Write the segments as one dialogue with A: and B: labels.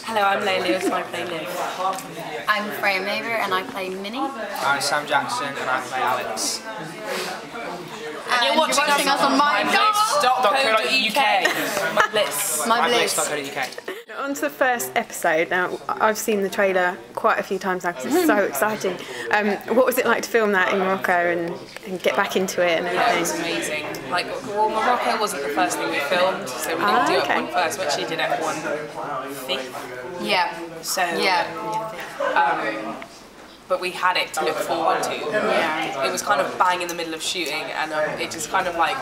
A: Hello, I'm Leia Lewis and I play Liv.
B: I'm Freya Maver and I play Minnie.
C: I'm Sam Jackson and I play Alex.
B: And you're watching us on
A: mybliss.co.uk.
B: mybliss.co.uk.
D: On to the first episode. Now, I've seen the trailer quite a few times now because it's so exciting. What was it like to film that in Morocco and get back into it and everything?
A: It was amazing. Like, well, Morocco wasn't the first thing we filmed, so we didn't do F1 first. We actually did F1 fifth.
B: Yeah.
A: So, but we had it to look forward to.
B: Yeah.
A: It was kind of bang in the middle of shooting, and it just kind of like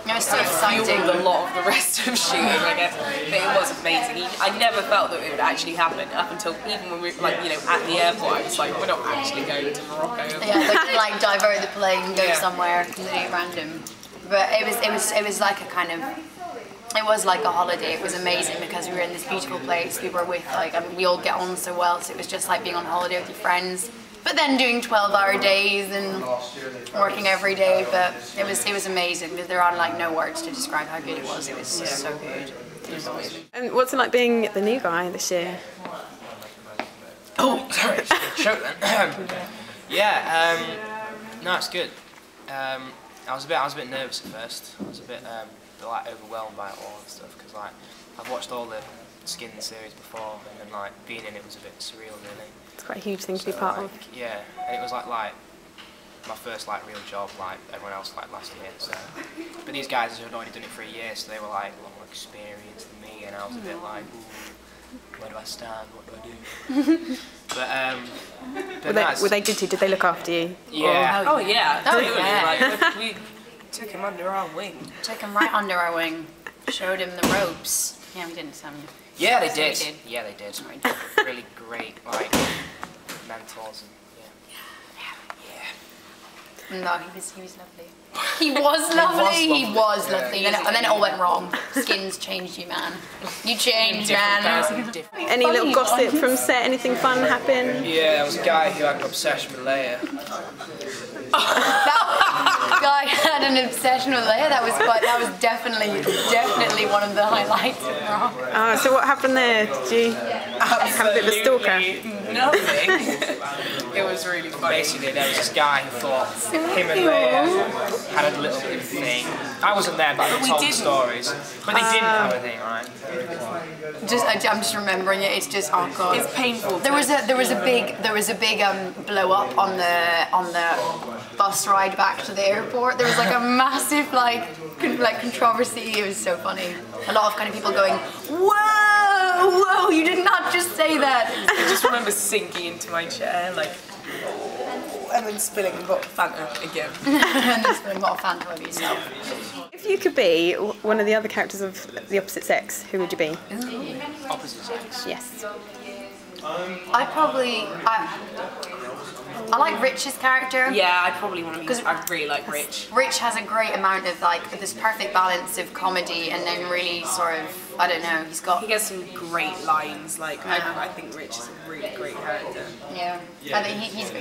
B: it was so exciting.
A: fueled a lot of the rest of shooting, I guess. But it was amazing. I never felt that it would actually happen up until even when we were like, at the airport. I was like, we're not actually going to Morocco.
B: Yeah, they could like divert the plane and go somewhere completely random. But it was like a kind of. It was like a holiday. It was amazing because we were in this beautiful place. We were with we all get on so well, so it was just like being on holiday with your friends. But then doing 12-hour days and working every day. But it was amazing. There are like no words to describe how good it was. It was just so good. It was amazing.
D: And what's it like being the new guy this year?
C: Oh, sorry, choke then. No, it's good. I was a bit nervous at first. I was a bit like overwhelmed by it all and stuff because like I've watched all the Skin series before and then like being in it was a bit surreal really.
D: It's quite a huge thing to be part of.
C: Yeah, and it was like my first like real job like everyone else like last year. So, but these guys had already done it for a year, so they were like a lot more experienced than me, and I was a bit like, ooh, where do I stand? What do I do?
D: Were they good to you? Did they look after you?
C: Yeah.
A: Oh yeah. Totally.
B: Yeah.
A: Like, we took him under our wing.
B: Took him right under our wing. Showed him the ropes. Yeah, we didn't.
C: Yeah, they did.
B: We did.
C: Yeah, they did. Really great, like mentors and
B: No, he was lovely. He was lovely. He was lovely. And then it all went wrong. Skins changed you, man. You changed, man.
D: Any little gossip from set? Anything fun happen?
C: Yeah, there was a guy who had an obsession with Leia.
B: That guy had an obsession with Leia. That was definitely one of the highlights of Morocco.
D: So what happened there? Did you have a bit of a stalker?
A: Nothing. It was really funny.
C: Basically, there was this guy who thought him and Leia had a little bit of thing. I wasn't there, but I told the stories. But they didn't have a thing, right?
B: I'm just remembering it. It's just oh god.
A: It's painful.
B: There was a big blow up on the bus ride back to the airport. There was like a massive like controversy. It was so funny. A lot of kind of people going, whoa, you did not just say that.
A: I just remember sinking into my chair like, and then spilling a bottle of Fanta again.
B: And then spilling a bottle of Fanta over yourself.
D: If you could be one of the other characters of the opposite sex, who would you be?
C: Opposite sex.
D: Yes.
B: I like Rich's character.
A: Yeah, I'd probably want to be. I really like Rich.
B: Rich has a great amount of like this perfect balance of comedy and then really sort of I don't know. He
A: gets some great lines. Like I think Rich is a really great character.
B: Yeah. I think he's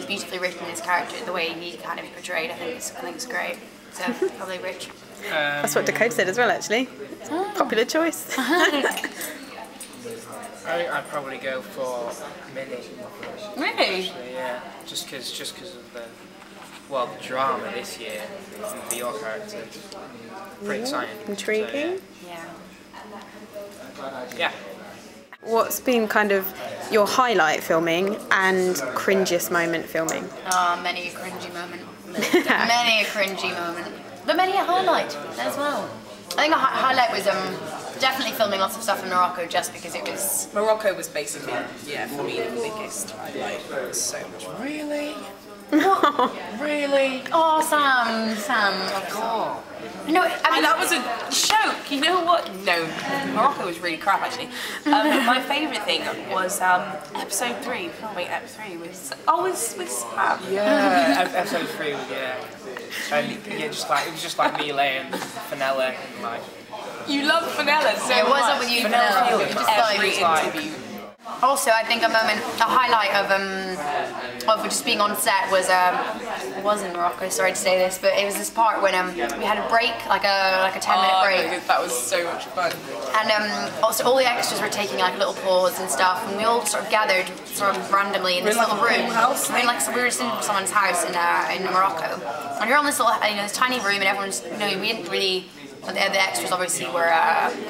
B: beautifully written his character. The way he kind of portrayed. I think it's great. So probably Rich.
D: That's what Dakota said as well, actually. Popular choice.
C: I think I'd probably go for Minnie.
B: Really?
C: Actually, yeah. Just because of the drama this year for your character. Pretty exciting.
D: Intriguing.
C: So,
B: Yeah.
C: Yeah.
B: What's
D: been kind of your highlight filming and cringiest moment filming?
B: Many a cringy moment. Many a cringy moment. But many a highlight as well. I think a highlight was definitely filming lots of stuff in Morocco just because it was...
A: Morocco was basically, for me, the biggest highlight. It was so much. Really?
B: What?
A: Really?
B: Oh, Sam.
A: Oh.
B: No,
A: that was a joke. You know what? No, Morocco was really crap actually. My favourite thing was episode 3. Filming episode 3 with Sam.
C: Yeah, episode 3 was and it was just like me, Leia, and Fenella, and like.
A: You love Fenella so much.
B: It wasn't with you, Fenella.
A: Every interview.
B: Also, I think a highlight of just being on set was was in Morocco. Sorry to say this, but it was this part when we had a break, like a 10-minute break.
A: That was so much fun.
B: And also all the extras were taking like little pause and stuff, and we all sort of gathered sort of randomly in this little room.
A: House?
B: I mean, like, so we were just in someone's house in Morocco, and we were on this little, this tiny room, and everyone's, we didn't really. The extras obviously were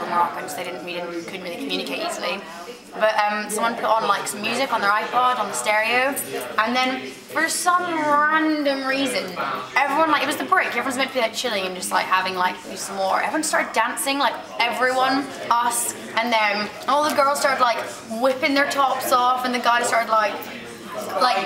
B: Moroccans. We couldn't really communicate easily. But someone put on like some music on their iPod on the stereo, and then for some random reason, everyone, like, it was the break. Everyone's meant to be like chilling and just like having like some more. Everyone started dancing, like everyone, us, and them. And all the girls started like whipping their tops off, and the guys started like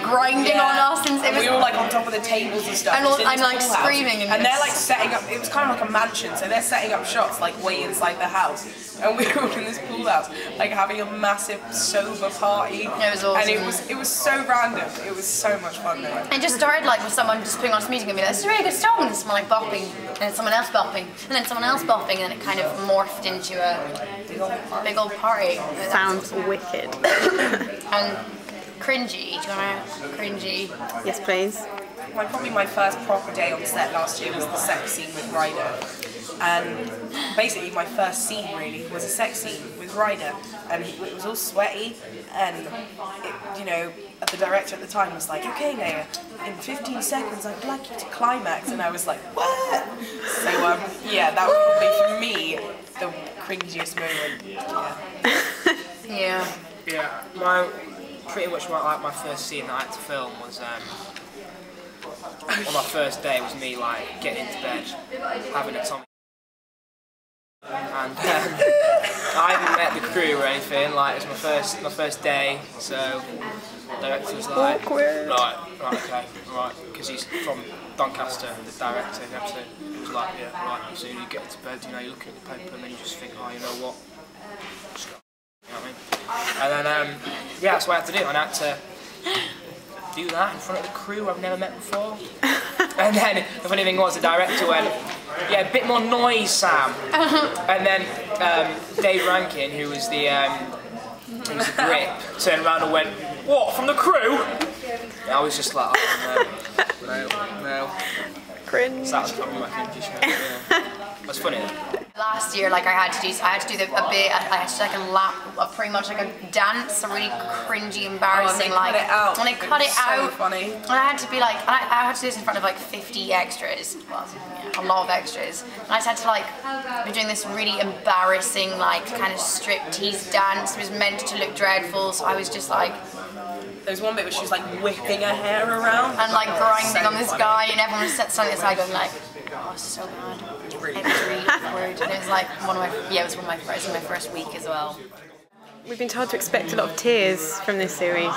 B: grinding on us, and
A: we were like on top of the tables and stuff.
B: And I'm like screaming,
A: and they're like setting up. It was kind of like a mansion, so they're setting up shots like way inside the house, and we were all in this pool house, like having a massive sober party.
B: It was awesome.
A: And it was so random. It was so much fun though.
B: It just started like with someone just putting on some music and being like, "This is a really good song," and someone like bopping, and then someone else bopping, and then someone else bopping, and it kind of morphed into a big old party.
D: Sounds wicked.
B: And cringy. Do you want to cringy?
D: Yes, please.
A: Probably my first proper day on set last year was the sex scene with Ryder. And basically my first scene really was a sex scene with Ryder. And it was all sweaty, and the director at the time was like, "Okay, Naya, in 15 seconds I'd like you to climax." And I was like, "What?" So that was probably for me the cringiest moment.
B: Yeah.
C: Yeah. Pretty much my first scene that I had to film was on my first day was me like getting into bed, having a Tommy, and I hadn't met the crew or anything. Like, it was my first day, so the director was like,
D: Awkward.
C: right, okay, right, because he's from Doncaster, the director of the episode. He was like, yeah, right. So you get into bed, you look at the paper, and then you just think, oh, you know what? You know what I mean? And then, that's what I had to do. And I had to do that in front of the crew I've never met before. And then the funny thing was, the director went, "Yeah, a bit more noise, Sam." And then Dave Rankin, who was the grip, turned around and went, "What, from the crew?" And I was just like, oh, no.
D: Cringe.
C: So that was probably my cringy show. Yeah. It was funny.
B: Last year, like I had to do a lap of pretty much like a dance, a really cringy, embarrassing,
A: When they cut it out,
B: so
A: funny.
B: And I had to be like, I had to do this in front of like 50 extras, well, a lot of extras. And I just had to like be doing this really embarrassing, like kind of striptease dance. It was meant to look dreadful, so I was just like.
A: There was one bit where she was like whipping her hair around
B: and like grinding on this guy, and everyone was standing aside going like, "Oh, it's so bad." It was really awkward, and it was like it was my first week as well.
D: We've been told to expect a lot of tears from this series.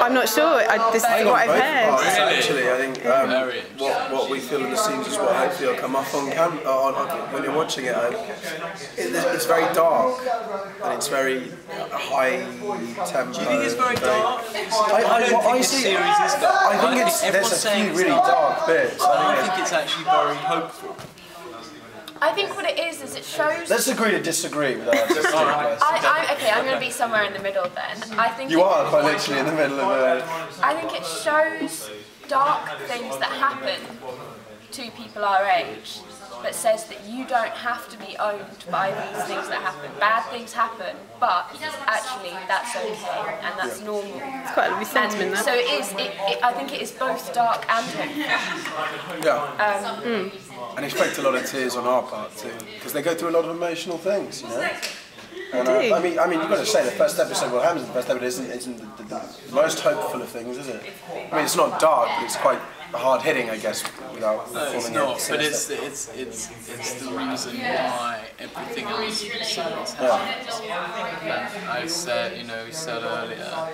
D: I'm not sure. This is what I've heard.
E: Actually, I think what we feel in the scenes is what hopefully will come up on when you're watching it. It's very dark and it's very high tempo.
F: Do you think it's very dark?
E: I think there's a few really dark bits.
F: I think it's actually very hopeful.
G: I think what it is it shows.
E: Let's agree to disagree with that.
G: I'm going to be somewhere in the middle then. I think
E: you are quite literally in the middle of it.
G: I think it shows dark things that happen to people our age, but says that you don't have to be owned by these things that happen. Bad things happen, but actually that's okay and that's normal.
D: It's quite a lovely sentiment,
G: So it is. I think it is both dark and hopeful.
E: Yeah. And expect a lot of tears on our part too, because they go through a lot of emotional things, And, I mean, you've got to say the first episode. What happens in the first episode isn't the most hopeful of things, is it? I mean, it's not dark, but it's quite hard hitting, I guess, without.
F: No, it's not. But it's the reason why everything else in the series happens. And I said, we said earlier,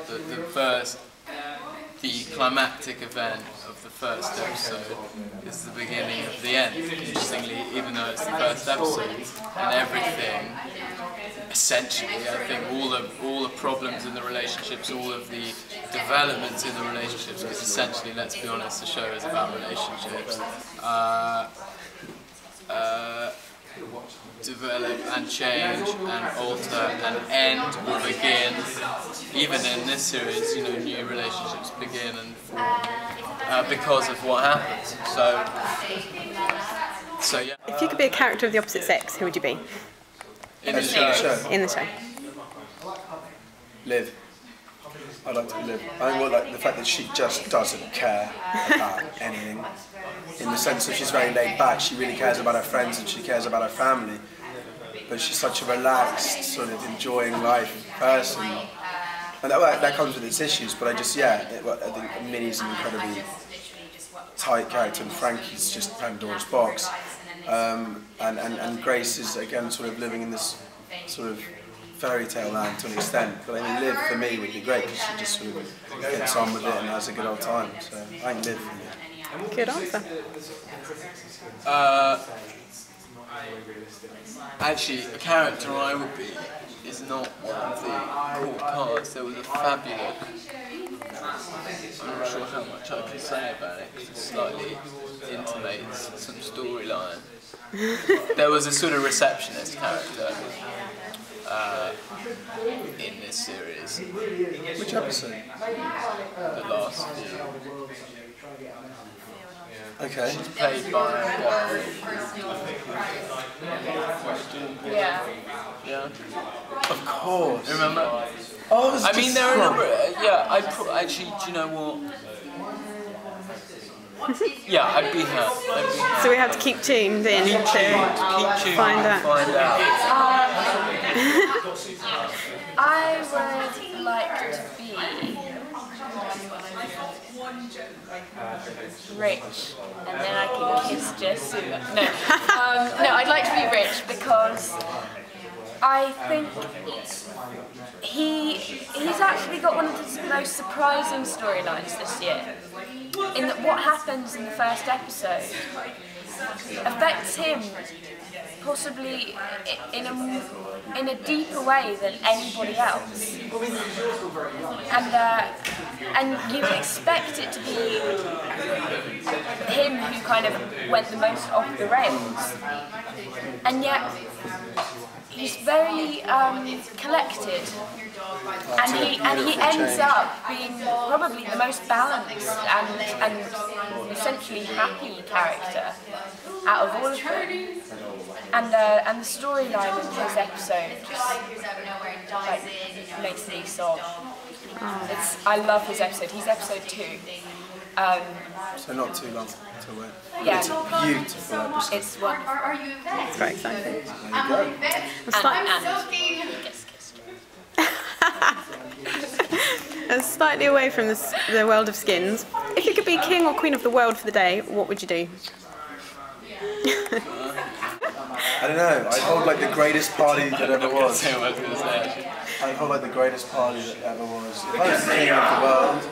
F: the climactic event of the first episode is the beginning of the end. Interestingly, even though it's the first episode, and everything, essentially, I think all the problems in the relationships, all of the developments in the relationships, because essentially, let's be honest, the show is about relationships. develop and change and alter and end or begin. Even in this series, you know, new relationships begin and form because of what happens. So yeah.
D: If you could be a character of the opposite sex, who would you be?
F: In the show.
D: In the show.
E: Liv. I'd like to be Liv. I think like the fact that she just doesn't care about anything. In the sense that she's very laid back, she really cares about her friends and she cares about her family. But she's such a relaxed, sort of enjoying life person. And that comes with its issues, but I think Minnie's an incredibly tight character and Frankie's just Pandora's box. And Grace is again sort of living in this sort of fairy tale land to an extent, but I mean Liv for me would be great because she just sort of gets on with it and has a good old time, so I think Liv for me.
D: Good answer.
F: Actually, a character I would be is not one of the court cards. There was a fabulous, I'm not sure how much I can say about it because it slightly intimates some storyline. There was a sort of receptionist character in this series.
E: Which episode?
F: The last few.
E: Okay.
F: She's played by
G: Yeah.
F: yeah.
E: Of course.
F: Remember?
E: Oh,
F: I mean, there are a number. Yeah, actually, do you know what? Yeah, I'd be her.
D: So we have to keep tuned in to find out.
G: I would like to be rich, and then I can kiss Jesu. No, I'd like to be rich because I think he's actually got one of the most surprising storylines this year. In that what happens in the first episode affects him possibly in a deeper way than anybody else, and you would expect it to be him who kind of went the most off the rails, and yet he's very collected, and he ends up being probably the most balanced and essentially happy character out of all of them. And the storyline in his episode just makes me sob. I love his episode. He's episode 2.
E: So not too long to wait.
G: Yeah.
E: It's a beautiful episode.
G: It's wonderful.
D: It's very exciting.
E: There you go.
G: And he gets kissed.
D: Slightly away from the world of skins, if you could be king or queen of the world for the day, what would you do?
E: I don't know, I'd hold like the greatest party that ever was.
F: Say what I was going to say.
E: I'd hold like the greatest party that ever was. If I was the king of the world,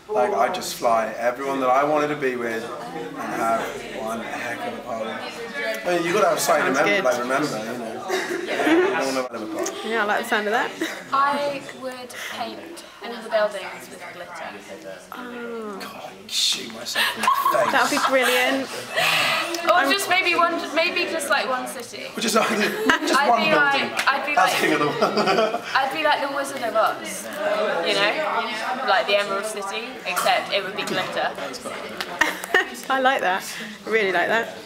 E: like I'd just fly everyone that I wanted to be with and have one heck of a party. I mean, you've got to have something to remember, you know.
D: Yeah, I like the sound of that.
G: I would paint all the buildings with glitter.
E: God, I'd shoot myself in the face.
D: That would be brilliant.
G: Or just maybe just like one city.
E: Which is just one building.
G: I'd be
E: That's king of the world.
G: I'd be like the Wizard of Oz, you know, like the Emerald City, except it would be glitter.
D: I like that. I really like that.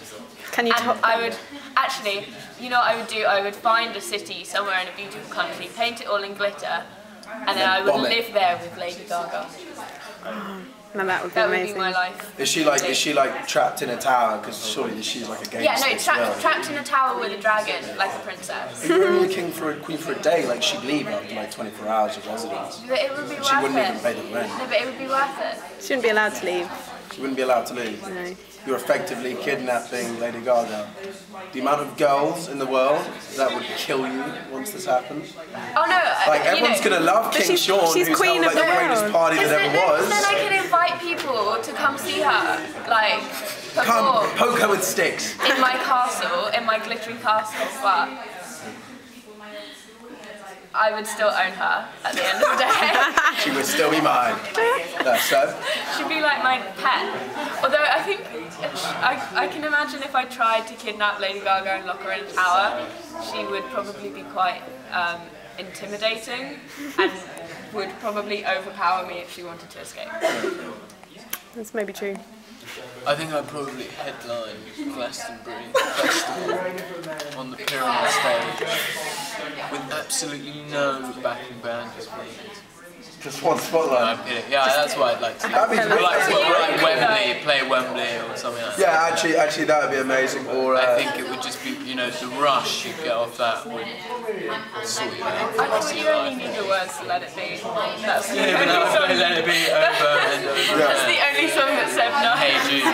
D: Can you top?
G: I would actually, you know what I would do? I would find a city somewhere in a beautiful country, paint it all in glitter, and then I would live there with Lady Gaga.
D: No, that would be
G: That
D: amazing.
G: would be my life.
E: Is she like trapped in a tower? Because surely she's like a game.
G: Yeah, no, trapped in a tower with a dragon, like a princess.
E: If you were only king for a queen for a day, like she'd leave after like 24 hours of residence.
G: But it would be worth
E: She wouldn't
G: it.
E: even pay the rent.
G: No, but it would be worth it.
D: She wouldn't be allowed to leave.
E: She wouldn't be allowed to leave.
D: No.
E: You're effectively kidnapping Lady Gaga. The amount of girls in the world that would kill you once this happens.
G: Oh no,
E: Like everyone's gonna love King Sean,
D: she's
E: who's
D: queen
E: held like
D: of
E: the
D: the
E: greatest
D: world.
E: party that ever was.
G: Then I can invite people to come see her, like
E: Come,
G: perform
E: poke her with sticks.
G: in my castle, in my glittery castle. But I would still own her at the end of the day.
E: She would still be mine. So?
G: She'd be like my pet. Although I think I can imagine if I tried to kidnap Lady Gaga and lock her in a tower, she would probably be quite intimidating and would probably overpower me if she wanted to escape.
D: That's maybe true.
F: I think I'd probably headline Glastonbury Festival on the Pyramid stage with absolutely no backing band just playing it.
E: Just one
F: No,
E: spotlight.
F: I'm kidding. Yeah, that's what I'd like to do.
E: That'd be
F: Or like,
E: great.
F: like Wembley, play Wembley or something like that.
E: Yeah, actually, that would be amazing. Or
F: I think it would just be, you know, the rush you get off that would sort you out.
G: I think you only need the words to Let It Be. That's the
F: Yeah, but
G: only
F: that
G: song.
F: would let it be over and over.
G: That's the only song that said no.
F: Hey Jude.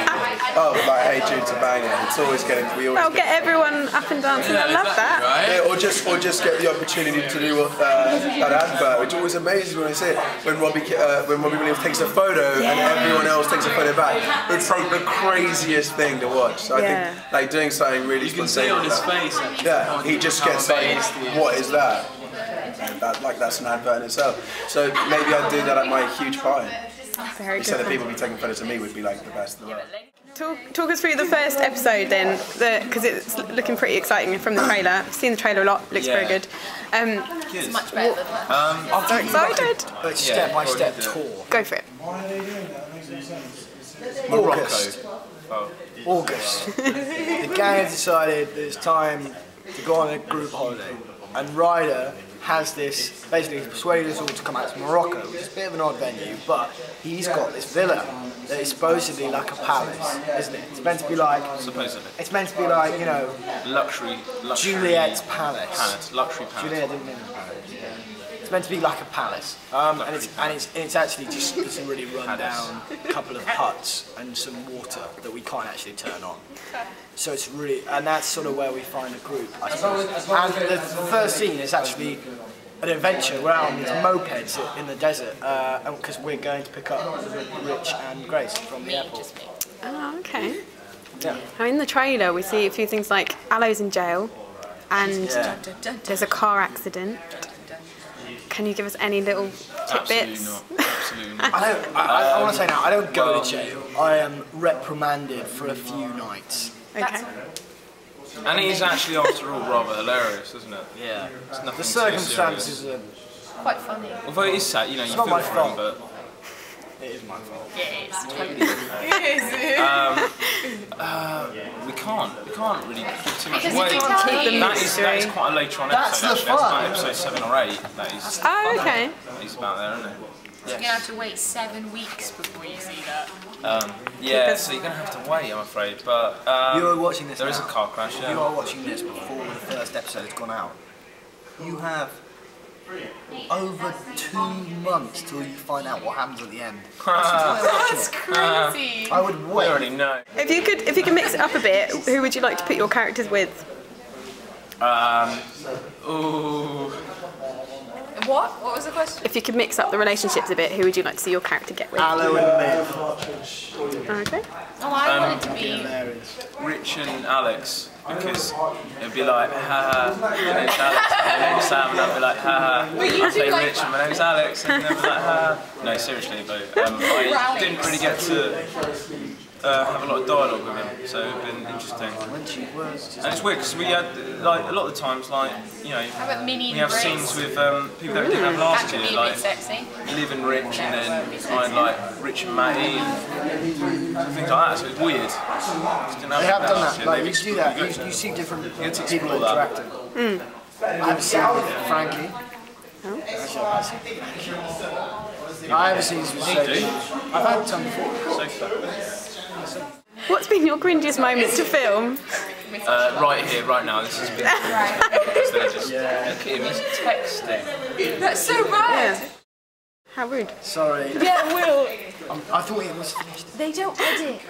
E: oh, like Hey Jude's a banger. It's always getting. We always
D: I'll get everyone up and dancing. I love that.
F: Right?
E: Yeah, or just get the opportunity to do that advert, which always amazes me when I see it. When Robbie Williams takes a photo and everyone else takes a photo back, it's like the craziest thing to watch. So I think like doing something really
F: You can see on his face. Actually,
E: yeah, he just gets like, what is that? And that's an advert in itself. So maybe I'd do that at my huge party.
D: Very
E: Instead of
D: good.
E: people be taking photos of me would be like the best in the world.
D: Talk us through the first episode then, because it's looking pretty exciting from the trailer. I've seen the trailer a lot, looks very good.
B: It's much better than that.
D: I'm so excited.
H: A step-by-step tour.
D: Go for it.
H: August. August. The gang has decided that it's time to go on a group holiday, and Ryder has this, basically he's persuaded us all to come out to Morocco, which is a bit of an odd venue, but he's got this villa that is supposedly like a palace, isn't it? It's meant to be like,
C: Supposedly.
H: it's meant to be like, you know,
C: Luxury.
H: Juliet's palace.
C: Luxury palace.
H: Juliet didn't mean palace. Yeah. It's meant to be like a palace, and it's actually just it's a really run down couple of huts and some water that we can't actually turn on. So it's really, and that's sort of where we find a group, I suppose. And the first scene is actually an adventure. We're out on these mopeds in the desert, because we're going to pick up Rich and Grace from the airport.
D: Oh, okay.
H: Yeah.
D: Now in the trailer we see a few things like Aloe's in jail and there's a car accident. Can you give us any little tidbits?
C: Absolutely not. Absolutely not.
H: I want to say now, I don't go to jail. I am reprimanded for a few nights.
D: Okay.
C: And it is actually, after all, rather hilarious, isn't it?
F: Yeah.
C: It's nothing
H: The
C: too serious.
H: circumstances are,
G: Quite funny.
C: Although it is sad, you know, you
H: not
C: feel
H: my
C: for him,
H: fault.
C: but
H: it is my fault.
G: Yeah, it's totally.
C: we can't really give too much
G: Because
C: away.
G: you can't keep the
C: That is quite a later on
H: That's
C: episode,
H: the
C: actually. That's
H: fun.
C: like episode 7 or 8. That is.
D: Oh, okay.
C: He's about there, isn't it?
G: You're gonna have to wait 7 weeks before you see that.
C: Yeah, so you're going to have to wait, I'm afraid. But
H: You are watching this
C: there is a
H: now.
C: car crash,
H: You
C: yeah.
H: are watching this before the first episode has gone out. You have over 2 months till you find out what happens at the end.
G: That's crazy.
H: I would
C: We
H: wait.
C: already know.
D: If you could mix it up a bit, who would you like to put your characters with?
C: Ooh.
G: What? What was the question?
D: If you could mix up the relationships a bit, who would you like to see your character get with?
H: Aloe and Liv.
D: Okay.
G: Oh, I wanted to be.
H: Hilarious.
C: Rich and Alex, because it'd be like, haha, my name's Alex, my name's Sam, and I'd be like, haha, I play Rich and my name's Alex, and they'd be like, haha. No, seriously, but I didn't really get to have a lot of dialogue with him, so it's been interesting.
H: When she was
C: And it's weird because we had, like, a lot of the times, like, you know,
G: How about Minnie
C: we have
G: and
C: scenes
G: Grace?
C: with people that we didn't have last
G: That could
C: year,
G: be a bit
C: like
G: sexy.
C: Liv and Rich, and then I had like Rich and Matty and things like that. So it's weird. Just didn't
H: They have done
C: last
H: that.
C: year.
H: Like
C: They've
H: you do that.
C: explored-
H: You see different
C: get to
H: people
C: explore that.
H: interacting. I have a scene with Frankie. Actually, I've had scenes. I have scenes with Sophie. I've had some before.
C: So,
D: What's been your cringiest moment to film?
C: right here, right now. This has been. Instead of just look at him. He's texting.
G: That's so bad.
D: Yeah. How rude.
H: Sorry.
G: Yeah, Will.
H: I thought it was finished.
G: They don't edit.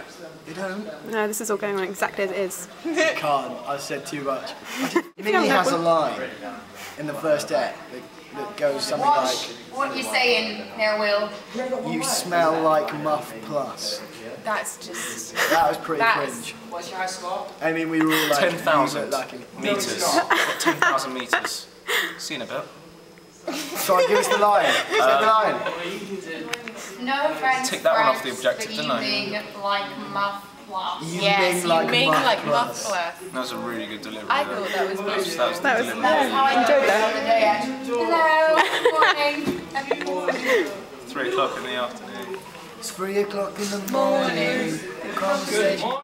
H: They don't.
D: No, this is all going on exactly as it is.
H: Can't. I said too much. Minnie has a line in the first act that goes something like,
B: What you saying there, Will?
H: "You smell like Muff Plus."
G: That's just.
H: That was pretty
G: That's-
H: cringe. I mean, we were all like,
C: 10,000
H: "You look like a-"
C: meters. 10,000 meters. Seen a bit.
H: Try and give us the line. Say the line.
B: No offense.
I: Tick that one off the objective, didn't I?
B: Like muffler.
H: Yes, you mean
B: like muffler.
I: That was a really good delivery.
B: I thought that was beautiful.
I: That was the delivery.
B: I enjoyed that. Hello, good morning.
I: 3 o'clock in the afternoon.
H: It's 3 o'clock in the morning. The conversation.